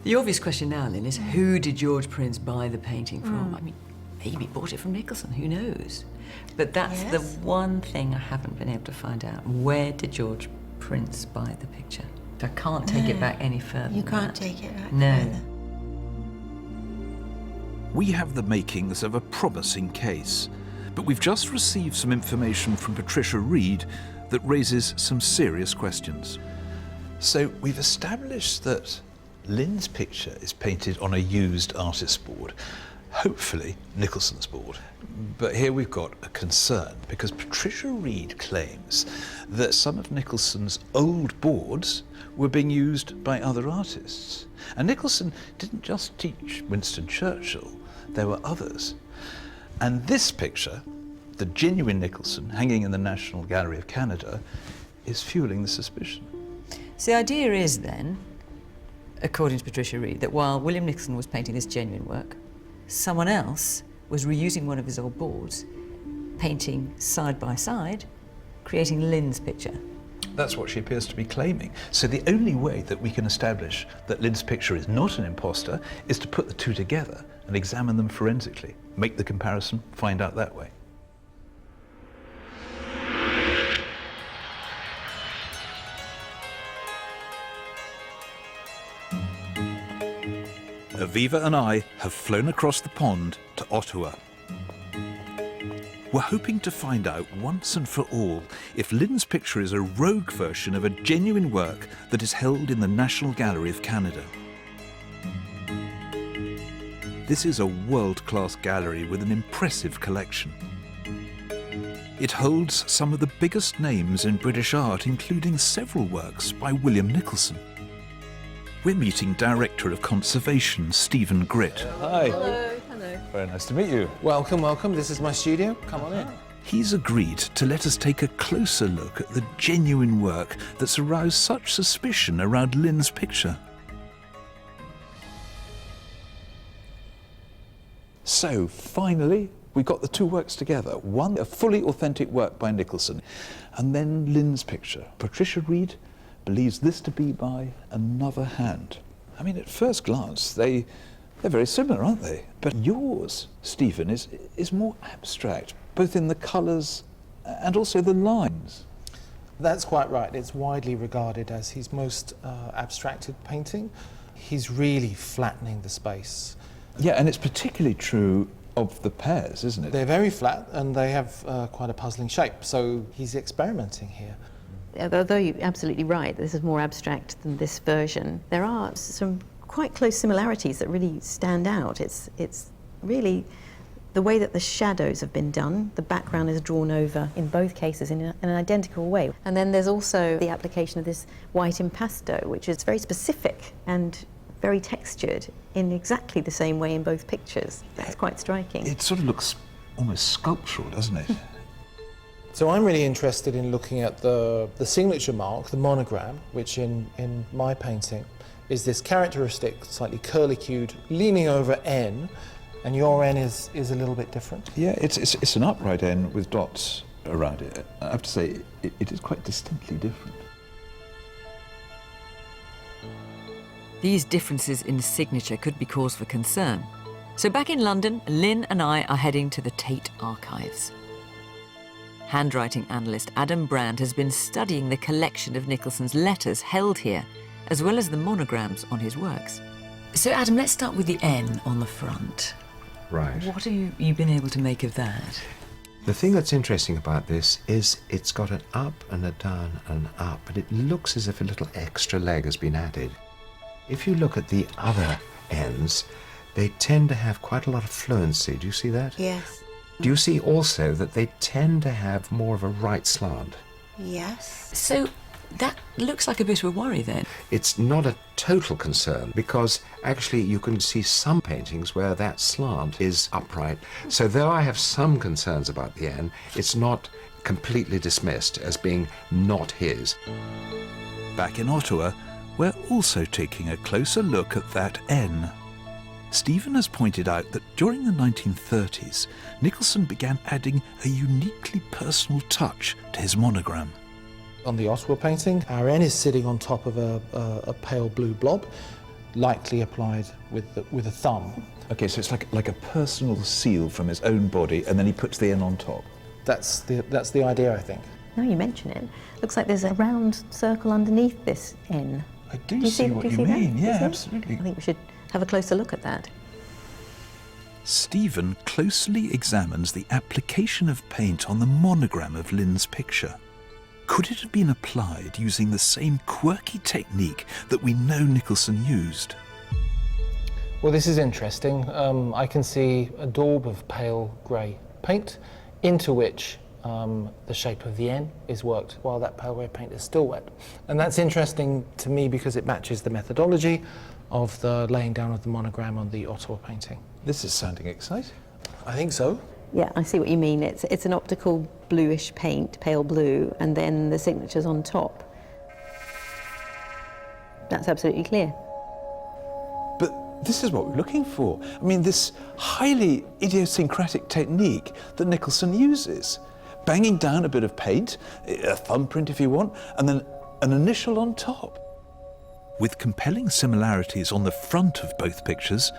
The obvious question now, Lynn, is who did George Prince buy the painting from? I mean, maybe he bought it from Nicholson, who knows? But that's the one thing I haven't been able to find out. Where did George Prince buy the picture? I can't take it back any further. You can't take it back further. We have the makings of a promising case, but we've just received some information from Patricia Reed that raises some serious questions. So we've established that Lynn's picture is painted on a used artist's board, hopefully Nicholson's board. But here we've got a concern, because Patricia Reed claims that some of Nicholson's old boards were being used by other artists. And Nicholson didn't just teach Winston Churchill, there were others. And this picture, the genuine Nicholson hanging in the National Gallery of Canada, is fueling the suspicion. So the idea is then, according to Patricia Reed, that while William Nicholson was painting this genuine work, someone else was reusing one of his old boards, painting side by side, creating Lynn's picture. That's what she appears to be claiming. So the only way that we can establish that Lynn's picture is not an imposter is to put the two together and examine them forensically, make the comparison, find out that way. Aviva and I have flown across the pond to Ottawa. We're hoping to find out once and for all if Lynn's picture is a rogue version of a genuine work that is held in the National Gallery of Canada. This is a world-class gallery with an impressive collection. It holds some of the biggest names in British art, including several works by William Nicholson. We're meeting Director of Conservation, Stephen Gritt. Hi. Hello. Very nice to meet you. Welcome, welcome. This is my studio. Come on in. He's agreed to let us take a closer look at the genuine work that's aroused such suspicion around Lynn's picture. So, finally, we got the two works together. One, a fully authentic work by Nicholson, and then Lynn's picture. Patricia Reed believes this to be by another hand. I mean, at first glance, they're very similar, aren't they? But yours, Stephen, is more abstract, both in the colours and also the lines. That's quite right. It's widely regarded as his most abstracted painting. He's really flattening the space. Yeah, and it's particularly true of the pears, isn't it? They're very flat and they have quite a puzzling shape, so he's experimenting here. Although you're absolutely right, this is more abstract than this version, there are some quite close similarities that really stand out. It's really the way that the shadows have been done. The background is drawn over in both cases in an identical way. And then there's also the application of this white impasto, which is very specific and very textured in exactly the same way in both pictures. That's quite striking. It sort of looks almost sculptural, doesn't it? So I'm really interested in looking at the signature mark, the monogram, which in my painting is this characteristic, slightly curlicued, leaning over N, and your N is a little bit different. Yeah, it's an upright N with dots around it. I have to say, it is quite distinctly different. These differences in signature could be cause for concern. So back in London, Lynn and I are heading to the Tate archives. Handwriting analyst Adam Brand has been studying the collection of Nicholson's letters held here, as well as the monograms on his works. So Adam, let's start with the N on the front. Right. What have you been able to make of that? The thing that's interesting about this is it's got an up and a down and an up, and it looks as if a little extra leg has been added. If you look at the other N's, they tend to have quite a lot of fluency. Do you see that? Yes. Do you see also that they tend to have more of a right slant? Yes. So that looks like a bit of a worry then. It's not a total concern because actually you can see some paintings where that slant is upright. So though I have some concerns about the N, it's not completely dismissed as being not his. Back in Ottawa, we're also taking a closer look at that N. Stephen has pointed out that during the 1930s, Nicholson began adding a uniquely personal touch to his monogram. On the Ottawa painting, our N is sitting on top of a pale blue blob, lightly applied with a thumb. Okay, so it's like a personal seal from his own body, and then he puts the N on top. That's the idea, I think. Now you mention it, looks like there's a round circle underneath this N. I do see what you mean, yeah, absolutely. I think we should have a closer look at that. Stephen closely examines the application of paint on the monogram of Lynn's picture. Could it have been applied using the same quirky technique that we know Nicholson used? Well, this is interesting. I can see a daub of pale grey paint into which the shape of the N is worked while that pale grey paint is still wet. And that's interesting to me because it matches the methodology of the laying down of the monogram on the Ottawa painting. This is sounding exciting. I think so. Yeah, I see what you mean. It's an optical bluish paint, pale blue, and then the signature's on top. That's absolutely clear. But This is what we're looking for. I mean, this highly idiosyncratic technique that Nicholson uses. Banging down a bit of paint, a thumbprint if you want, and then an initial on top. With compelling similarities on the front of both pictures,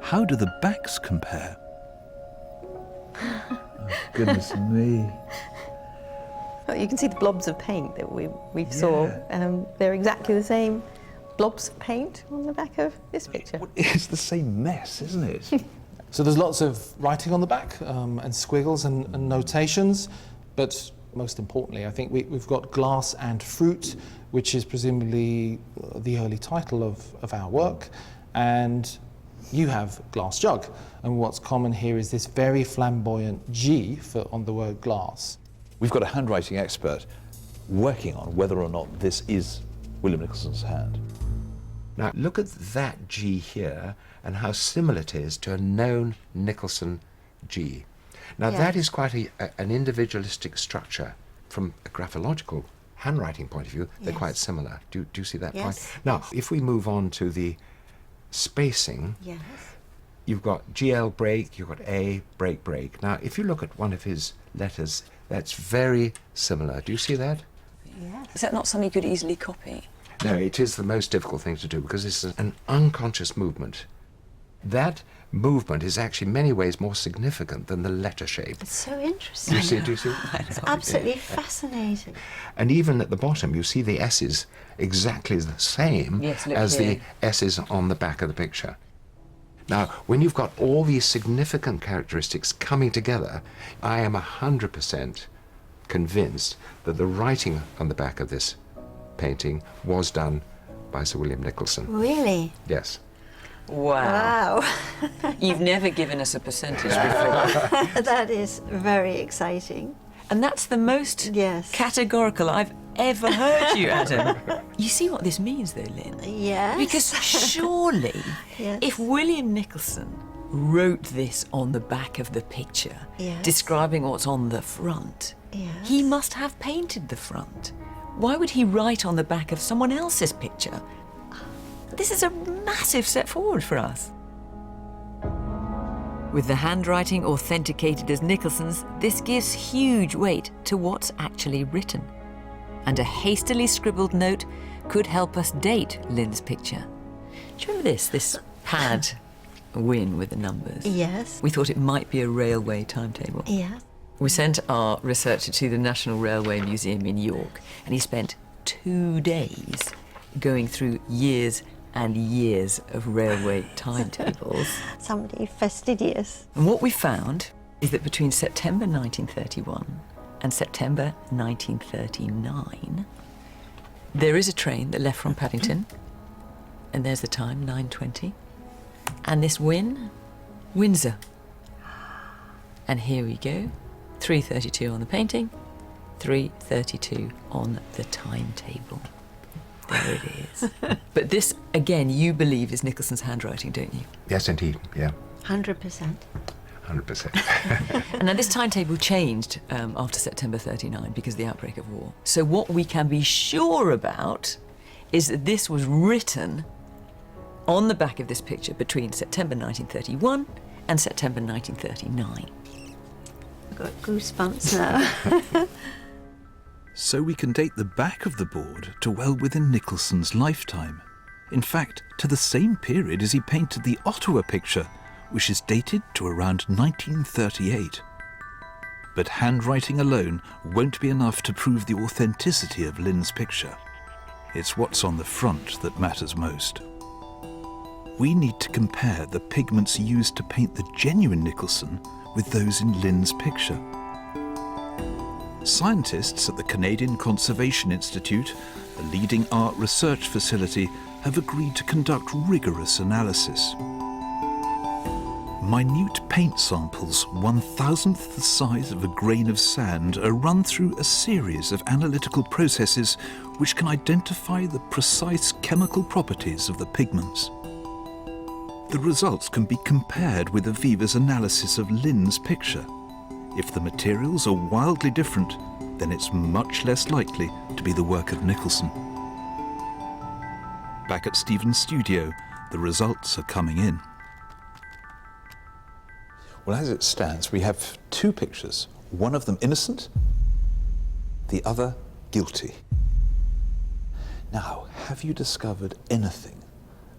how do the backs compare? Oh, goodness me. Well, you can see the blobs of paint that we saw. They're exactly the same blobs of paint on the back of this picture. It's the same mess, isn't it? So there's lots of writing on the back and squiggles and notations, but most importantly, I think we've got glass and fruit, which is presumably the early title of our work, and you have glass jug. And what's common here is this very flamboyant G on the word glass. We've got a handwriting expert working on whether or not this is William Nicholson's hand. Now look at that G here and how similar it is to a known Nicholson G. Now that is quite an individualistic structure. From a graphological handwriting point of view, they're quite similar. Do you see that point? Now, if we move on to the spacing, you've got GL break, you've got A, break, break. Now, if you look at one of his letters, that's very similar. Do you see that? Yes. Is that not something you could easily copy? No, it is the most difficult thing to do because it's an unconscious movement. That movement is actually in many ways more significant than the letter shape. It's so interesting. Do you see? It's absolutely fascinating. And even at the bottom, you see the S's exactly the same as the S's on the back of the picture. Now, when you've got all these significant characteristics coming together, I am 100% convinced that the writing on the back of this painting was done by Sir William Nicholson. Really? Yes. Wow. You've never given us a percentage before. That is very exciting. And that's the most categorical I've ever heard you, Adam. You see what this means, though, Lynn? Yes. Because surely, if William Nicholson wrote this on the back of the picture, describing what's on the front, he must have painted the front. Why would he write on the back of someone else's picture? This is a massive step forward for us. With the handwriting authenticated as Nicholson's, this gives huge weight to what's actually written. And a hastily scribbled note could help us date Lynn's picture. Do you remember this pad win with the numbers? Yes. We thought it might be a railway timetable. Yes. We sent our researcher to the National Railway Museum in York, and he spent 2 days going through years and years of railway timetables. Somebody fastidious. And what we found is that between September 1931 and September 1939, there is a train that left from Paddington, and there's the time, 9:20. And this Windsor. And here we go, 3:32 on the painting, 3:32 on the timetable. There it is. But this, again, you believe is Nicholson's handwriting, don't you? Yes, indeed, yeah. 100%. 100%. And now this timetable changed after September 39 because of the outbreak of war. So what we can be sure about is that this was written on the back of this picture between September 1931 and September 1939. I've got goosebumps now. So we can date the back of the board to well within Nicholson's lifetime. In fact, to the same period as he painted the Ottawa picture, which is dated to around 1938. But handwriting alone won't be enough to prove the authenticity of Lynn's picture. It's what's on the front that matters most. We need to compare the pigments used to paint the genuine Nicholson with those in Lynn's picture. Scientists at the Canadian Conservation Institute, a leading art research facility, have agreed to conduct rigorous analysis. Minute paint samples, 1,000th the size of a grain of sand, are run through a series of analytical processes which can identify the precise chemical properties of the pigments. The results can be compared with Aviva's analysis of Lynn's picture. If the materials are wildly different, then it's much less likely to be the work of Nicholson. Back at Stephen's studio, The results are coming in. Well, as it stands, we have two pictures, one of them innocent, the other guilty. Now, have you discovered anything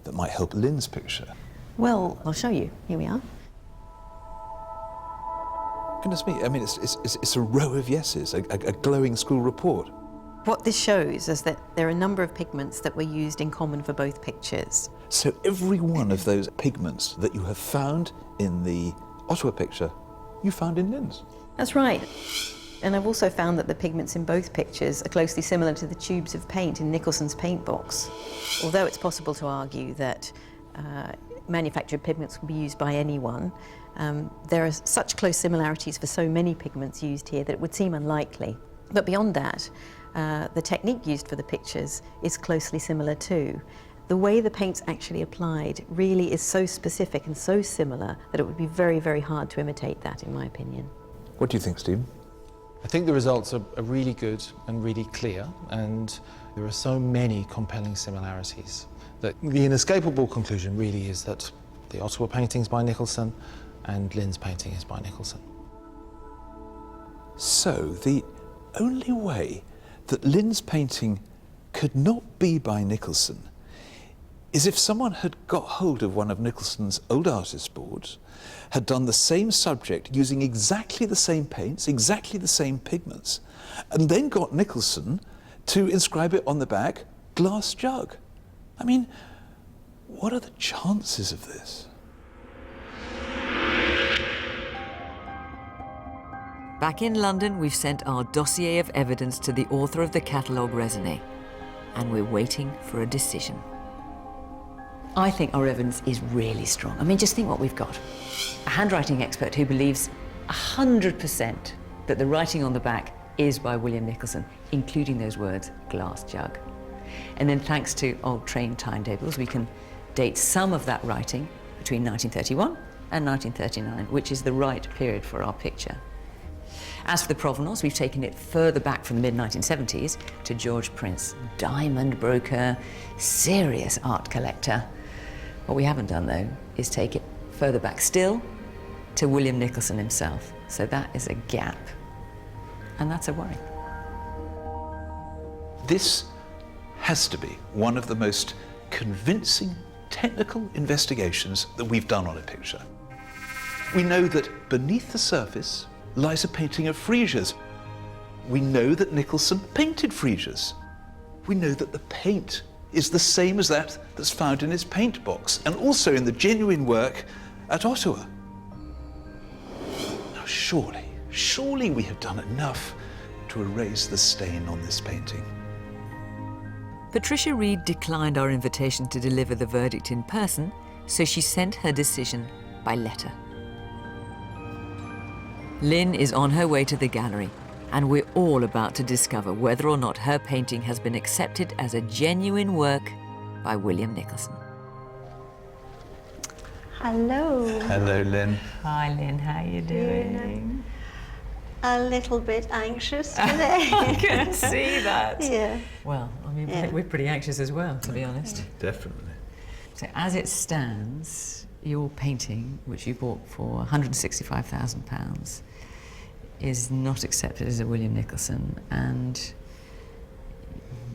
that might help Lynn's picture? Well, I'll show you. Here we are. Goodness me, I mean, it's a row of yeses, a glowing school report. What this shows is that there are a number of pigments that were used in common for both pictures. So every one of those pigments that you have found in the Ottawa picture, you found in Lynn's. That's right. And I've also found that the pigments in both pictures are closely similar to the tubes of paint in Nicholson's paint box. Although it's possible to argue that manufactured pigments can be used by anyone, there are such close similarities for so many pigments used here that it would seem unlikely. But beyond that, the technique used for the pictures is closely similar too. The way the paint's actually applied really is so specific and so similar that it would be very, very hard to imitate that, in my opinion. What do you think, Stephen? I think the results are really good and really clear, and there are so many compelling similarities that the inescapable conclusion really is that the Ottawa painting's by Nicholson and Lynn's painting is by Nicholson. So the only way that Lynn's painting could not be by Nicholson is if someone had got hold of one of Nicholson's old artist boards, had done the same subject using exactly the same paints, exactly the same pigments, and then got Nicholson to inscribe it on the back, glass jug. I mean, what are the chances of this? Back in London, we've sent our dossier of evidence to the author of the catalogue raisonnee, and we're waiting for a decision. I think our evidence is really strong. I mean, just think what we've got. A handwriting expert who believes 100% that the writing on the back is by William Nicholson, including those words, glass jug. And then thanks to old train timetables, we can date some of that writing between 1931 and 1939, which is the right period for our picture. As for the provenance, we've taken it further back from the mid-1970s to George Prince, diamond broker, serious art collector. What we haven't done, though, is take it further back still to William Nicholson himself. So that is a gap, and that's a worry. This has to be one of the most convincing technical investigations that we've done on a picture. We know that beneath the surface lies a painting of Fresia's. We know that Nicholson painted Fresia's. We know that the paint is the same as that that's found in his paint box, and also in the genuine work at Ottawa. Now surely we have done enough to erase the stain on this painting. Patricia Reed declined our invitation to deliver the verdict in person, so she sent her decision by letter. Lynn is on her way to the gallery, and we're all about to discover whether or not her painting has been accepted as a genuine work by William Nicholson. Hello. Hello, Lynn. Hi, Lynn, how are you doing? A little bit anxious today. I can see that. Yeah. Well, I mean, Yeah. we're pretty anxious as well, to be honest. Definitely. So as it stands, your painting, which you bought for £165,000, is not accepted as a William Nicholson, and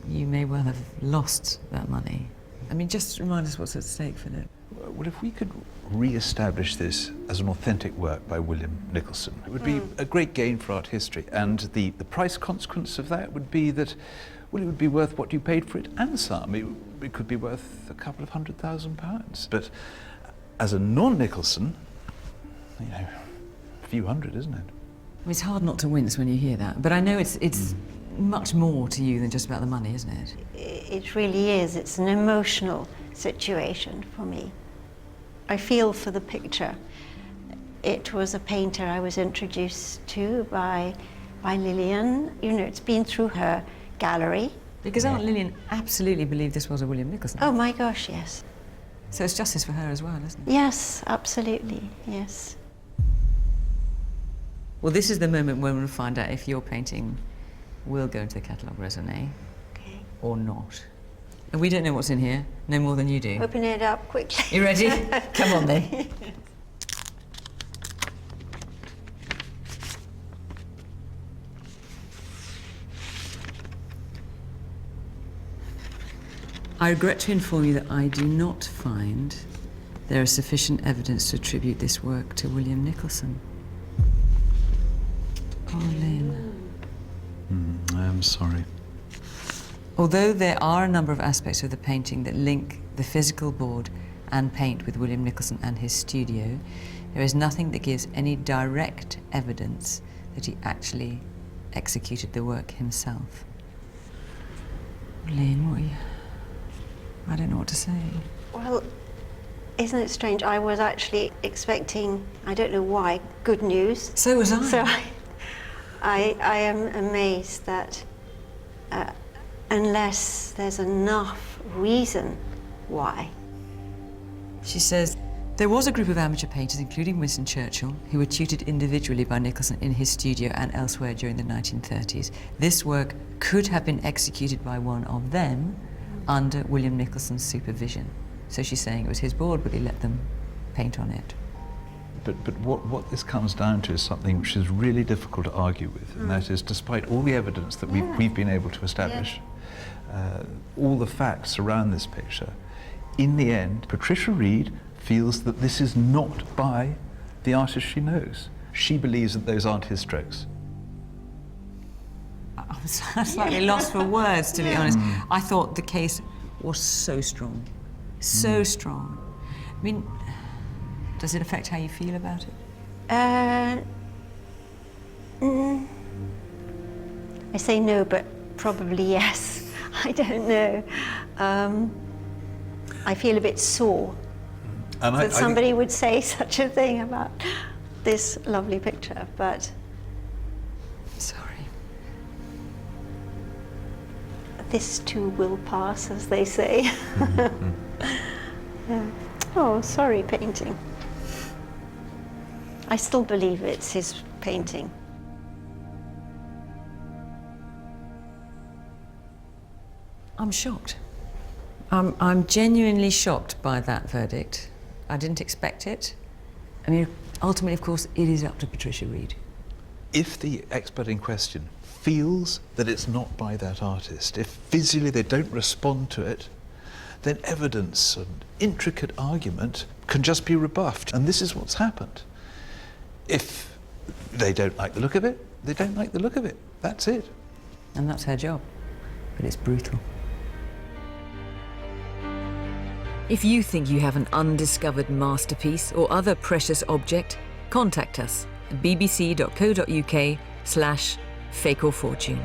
you may well have lost that money. I mean, just remind us what's at stake, Philip. Well, if we could re-establish this as an authentic work by William Nicholson, it would be a great gain for art history, and the price consequence of that would be that, well, it would be worth what you paid for it and some. It could be worth a couple of £100,000. But as a non-Nicholson, you know, a few hundred, isn't it? It's hard not to wince when you hear that, but I know it's much more to you than just about the money, isn't it? It really is. It's an emotional situation for me. I feel for the picture. It was a painter I was introduced to by Lillian. You know, it's been through her gallery. Because Aunt Lillian absolutely believed this was a William Nicholson. Oh my gosh, yes. So it's justice for her as well, isn't it? Yes, absolutely, yes. Well, this is the moment when we'll find out if your painting will go into the catalogue raisonnee or not. And we don't know what's in here, no more than you do. Open it up quickly. You ready? Come on then. I regret to inform you that I do not find there is sufficient evidence to attribute this work to William Nicholson. Oh, Lynn. I am sorry. Although there are a number of aspects of the painting that link the physical board and paint with William Nicholson and his studio, there is nothing that gives any direct evidence that he actually executed the work himself. Lynn, what are you... I don't know what to say. Well, isn't it strange? I was actually expecting, I don't know why, good news. So was I. So I am amazed that unless there's enough reason why. She says, there was a group of amateur painters, including Winston Churchill, who were tutored individually by Nicholson in his studio and elsewhere during the 1930s. This work could have been executed by one of them under William Nicholson's supervision. So she's saying it was his board, but he let them paint on it. But what this comes down to is something which is really difficult to argue with, and that is, despite all the evidence that we've been able to establish, all the facts around this picture, in the end, Patricia Reed feels that this is not by the artist she knows. She believes that those aren't his strokes. I'm slightly lost for words, to be honest. I thought the case was so strong. So strong. I mean, does it affect how you feel about it? I say no, but probably yes. I don't know. I feel a bit sore that somebody would say such a thing about this lovely picture, but... Sorry. This too will pass, as they say. Yeah. Oh, sorry, painting. I still believe it's his painting. I'm shocked. I'm genuinely shocked by that verdict. I didn't expect it. I mean, ultimately, of course, it is up to Patricia Reed. If the expert in question feels that it's not by that artist, if visually they don't respond to it, then evidence and intricate argument can just be rebuffed. And this is what's happened. If they don't like the look of it, they don't like the look of it. That's it. And that's her job. But it's brutal. If you think you have an undiscovered masterpiece or other precious object, contact us at bbc.co.uk/fakeorfortune.